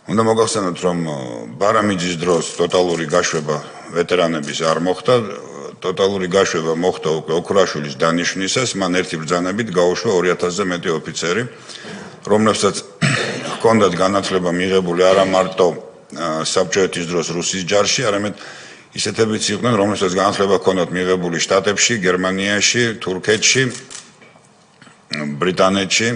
უნდა მოგახსენოთ, რომ ბარამიძის დროს ტოტალური გაშვება ვეტერანების არ მოხდა, ტოტალური გაშვება მოხდა უკვე ოქრაშვილის დანიშვნისას, მან ერთი ბრძანებით გაუშვა 2000-ზე მეტი ოფიცერი, რომლებსაც ჰქონდათ განათლება მიღებული არა მარტო საბჭოეთის დროს რუსის ჯარში, არამედ ისეთებიც იყვნენ, რომლებსაც განათლება ჰქონდათ მიღებული შტატებში, გერმანიაში, თურქეთში, ბრიტანეთში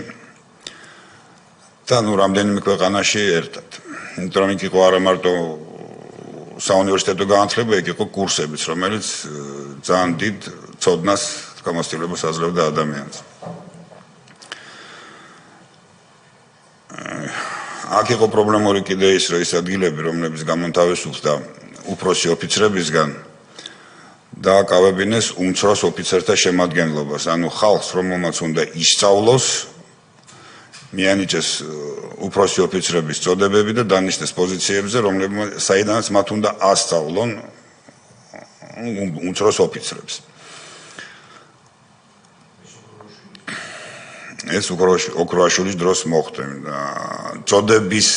და რამდენიმე ქვეყანაში ერთად. იმიტომ რომ იქ იყო არა მარტო საუნივერსიტეტო განათლება, იქ იყო კურსებიც, რომელიც ძალიან დიდ ცოდნას გამოცდილებას აძლევდა ადამიანს. აქ იყო პრობლემური კიდე ის, რომ ის ადგილები, რომლებიც გამონთავისუფლდა და უფროსი ოფიცრებისგან დააკავებინეს უმცროს ოფიცერთა შემადგენლობას, ანუ ხალხს, რომელმაც უნდა ისწავლოს, მიანიჭეს უფროსი ოფიცრების წოდებები და დანიშნეს პოზიციებზე, საიდანაც მათ უნდა ასწავლონ უმცროს ოფიცრებს. ეს ოქროაშვილის დროს მოხდა. წოდების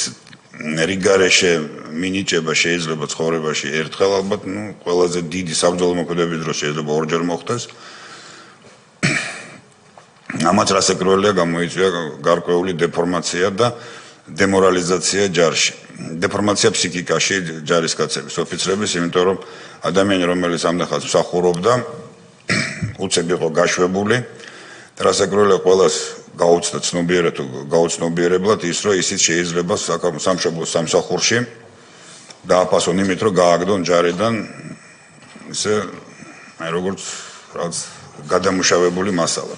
რიგარეშე მინიჭება შეიძლება ცხოვრებაში ერთხელ, ალბათ, ყველაზე დიდი საბრძოლო მოქმედების დროს შეიძლება ორჯერ მოხდეს. ამაც რასაკვირველია გამოიწვია გარკვეული დეფორმაცია და დემორალიზაცია ჯარში. დეფორმაცია ფსიქიკაში ჯარისკაცების, ოფიცრების, იმიტომ რომ ადამიანი, რომელიც ამდენხანს მსახურობდა, უცებ იყო გაშვებული. რასაკვირველია ყველას გაუცდა გაუცნობიერებლად ის, რომ ისიც შეიძლება სამშობლოს სამსახურში დააფასონ იმით, რომ გააგდონ ჯარიდან ისე როგორც რაღაც გადამუშავებული მასალა.